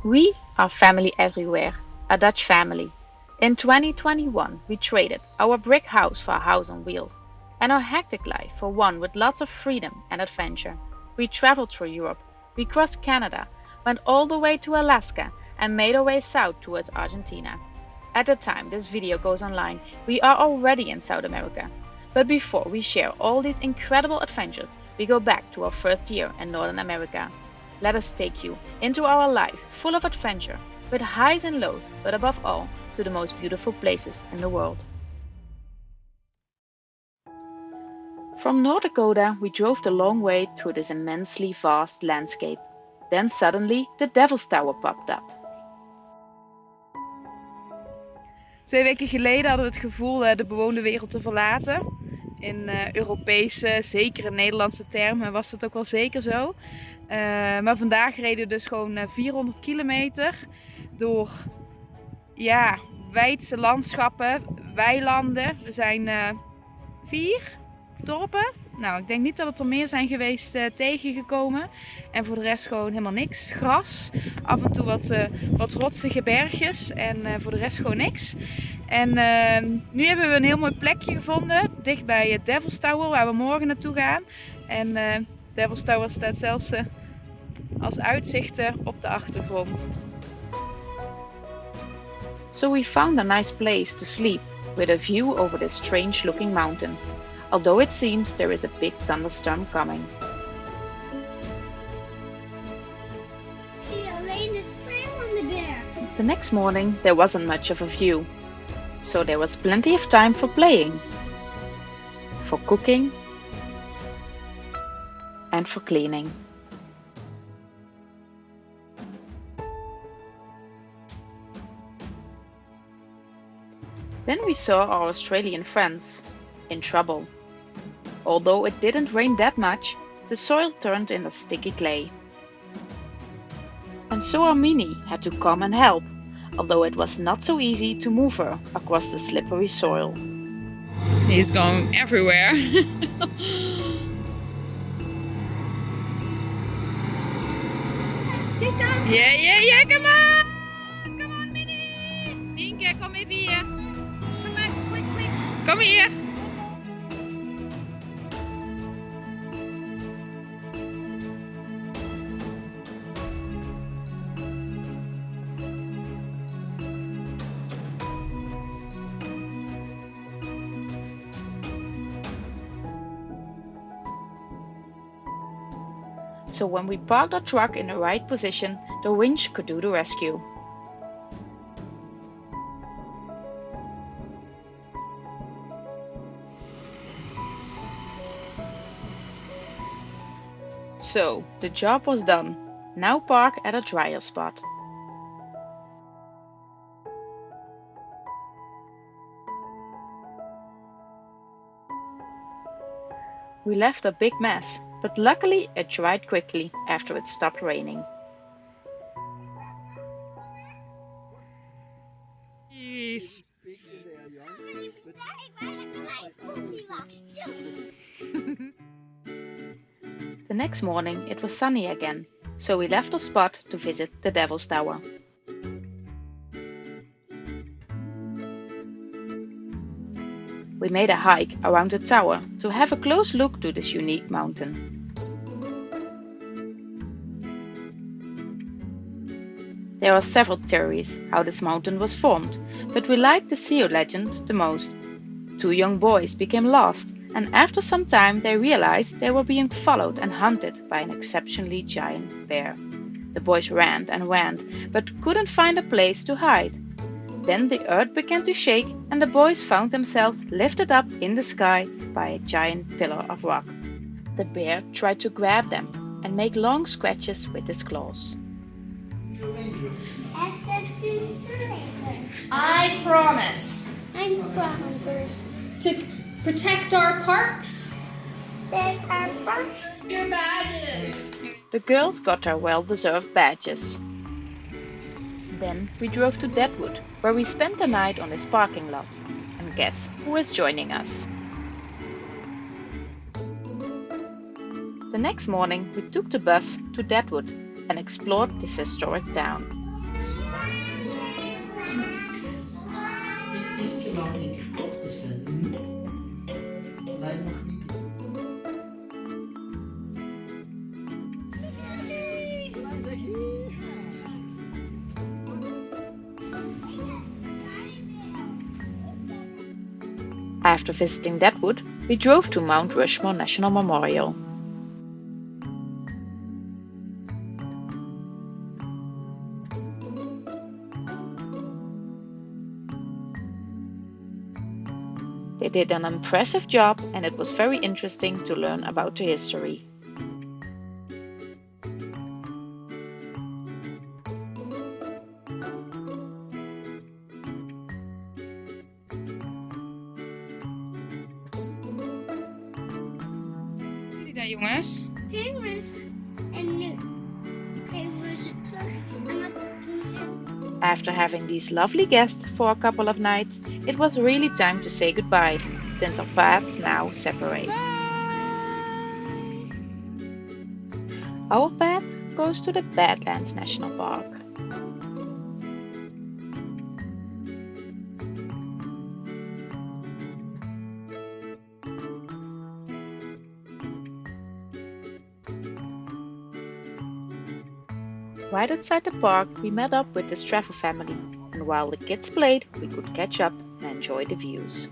We are family everywhere, a Dutch family. In 2021, we traded our brick house for a house on wheels, and our hectic life for one with lots of freedom and adventure. We traveled through Europe, we crossed Canada, went all the way to Alaska, and made our way south towards Argentina. At the time this video goes online, we are already in South America. But before we share all these incredible adventures, we go back to our first year in Northern America. Let us take you into our life full of adventure, with highs and lows, but above all, to the most beautiful places in the world. From North Dakota, we drove the long way through this immensely vast landscape. Then suddenly the Devil's Tower popped up. 2 weken geleden hadden we het gevoel de bewoonde wereld te verlaten. In Europese, zeker in Nederlandse termen was dat ook wel zeker zo. Maar vandaag reden we dus gewoon 400 kilometer door wijdse landschappen, weilanden. Er zijn 4 dorpen. Nou, ik denk niet dat het er meer zijn geweest tegengekomen. En voor de rest gewoon helemaal niks. Gras, af en toe wat rotsige bergjes en voor de rest gewoon niks. En nu hebben we een heel mooi plekje gevonden, dicht bij het Devil's Tower, waar we morgen naartoe gaan. En Devil's Tower staat zelfs als uitzicht op de achtergrond. So we found a nice place to sleep, with a view over this strange looking mountain. Although it seems there is a big thunderstorm coming. See Elaine is straight from the bear. The next morning there wasn't much of a view, so there was plenty of time for playing, for cooking, and for cleaning. Then we saw our Australian friends in trouble. Although it didn't rain that much, the soil turned into sticky clay. And so our Minnie had to come and help, although it was not so easy to move her across the slippery soil. He's going everywhere. Yeah, come on! Come on, Minnie! Nienke, kom even hier. Kom maar, quick. Kom hier. So when we parked our truck in the right position, the winch could do the rescue. So the job was done. Now park at a drier spot. We left a big mess, but luckily it dried quickly after it stopped raining. Jeez. The next morning it was sunny again, so we left our spot to visit the Devil's Tower. We made a hike around the tower to have a close look to this unique mountain. There are several theories how this mountain was formed, but we like the Surreal legend the most. 2 young boys became lost, and after some time they realized they were being followed and hunted by an exceptionally giant bear. The boys ran and ran, but couldn't find a place to hide. Then the earth began to shake, and the boys found themselves lifted up in the sky by a giant pillar of rock. The bear tried to grab them and make long scratches with his claws. I promise I'm promised. to protect our parks. There are bugs. Your badges. The girls got their well-deserved badges. Then we drove to Deadwood, where we spent the night on its parking lot. And guess who is joining us? The next morning we took the bus to Deadwood and explored this historic town. al een keer gekocht, dus lijm mag niet. After visiting Deadwood, we drove to Mount Rushmore National Memorial. They did an impressive job, and it was very interesting to learn about the history. Jongens. Geen mensen. En nu geven we ze terug. En wat doen ze? After having these lovely guests for a couple of nights, it was really time to say goodbye, since our paths now separate. Our path goes to the Badlands National Park. Right outside the park, we met up with the Straffer family, and while the kids played, we could catch up and enjoy the views.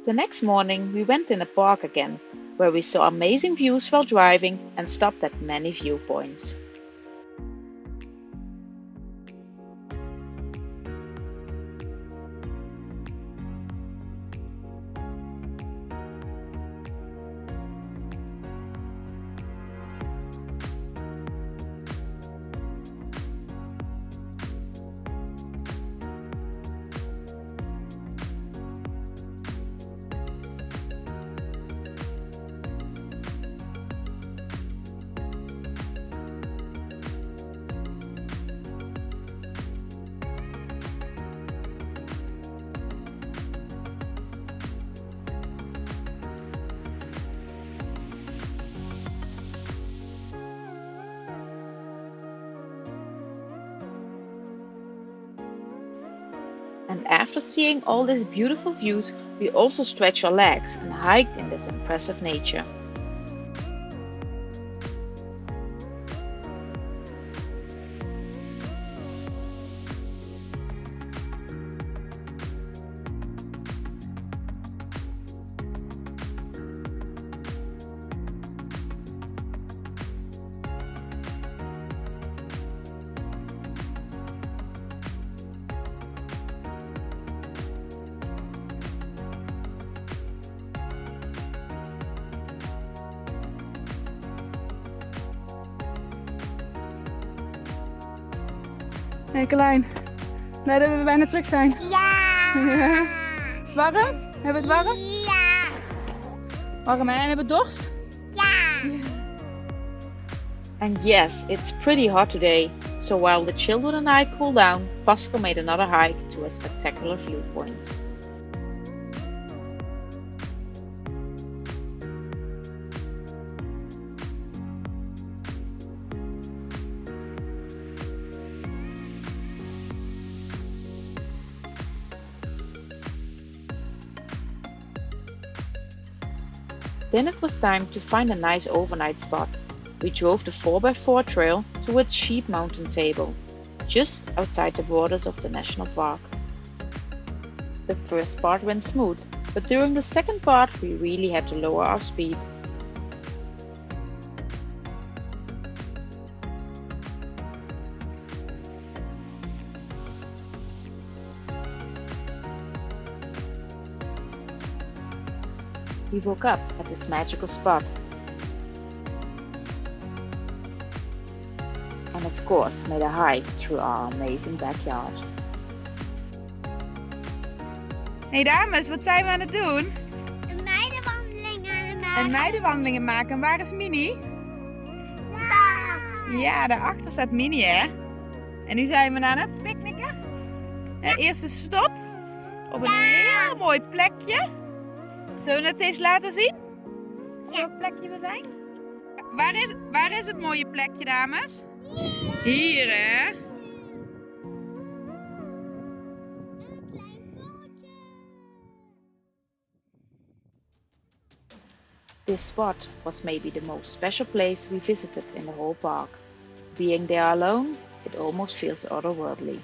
The next morning, we went in the park again, where we saw amazing views while driving and stopped at many viewpoints. And after seeing all these beautiful views, we also stretched our legs and hiked in this impressive nature. Hey Carlijn, blij dat we bijna terug zijn. Ja! Is het warm? Hebben we het warm? Ja! Warm hè? En hebben we dorst? Ja! And yes, it's pretty hot today, so while the children and I cool down, Pascal made another hike to a spectacular viewpoint. Then it was time to find a nice overnight spot. We drove the 4x4 trail towards Sheep Mountain Table, just outside the borders of the national park. The first part went smooth, but during the second part we really had to lower our speed. We woke up at this magical spot. And of course made a hike through our amazing backyard. Hey dames, wat zijn we aan het doen? Een meidenwandeling aan het maken. Een meidenwandelingen maken. En waar is Mini? Daar. Ja, daarachter staat Mini hè. En nu zijn we aan het picknicken. Eerste stop op een heel mooi plekje. Zullen we het eens laten zien? Welk plekje we zijn? Waar is het mooie plekje, dames? Hier, hè? This spot was maybe the most special place we visited in the whole park. Being there alone, it almost feels otherworldly.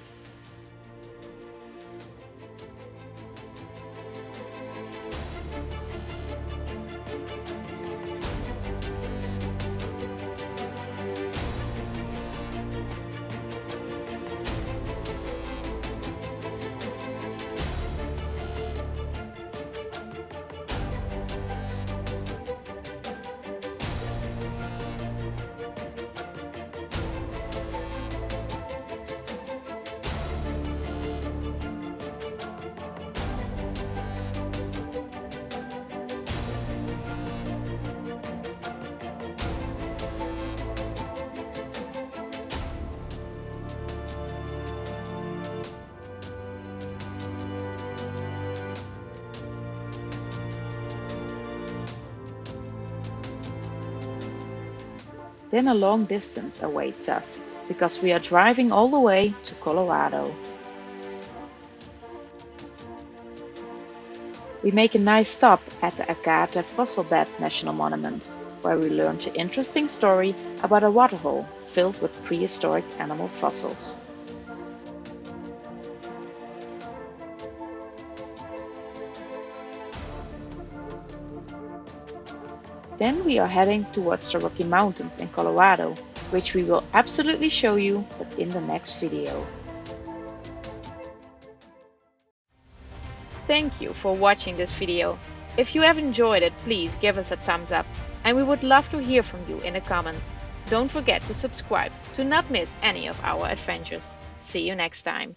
Then a long distance awaits us, because we are driving all the way to Colorado. We make a nice stop at the Badlands Fossil Bed National Monument, where we learn an interesting story about a waterhole filled with prehistoric animal fossils. Then we are heading towards the Rocky Mountains in Colorado, which we will absolutely show you, but in the next video. Thank you for watching this video. If you have enjoyed it, please give us a thumbs up, and we would love to hear from you in the comments. Don't forget to subscribe to not miss any of our adventures. See you next time.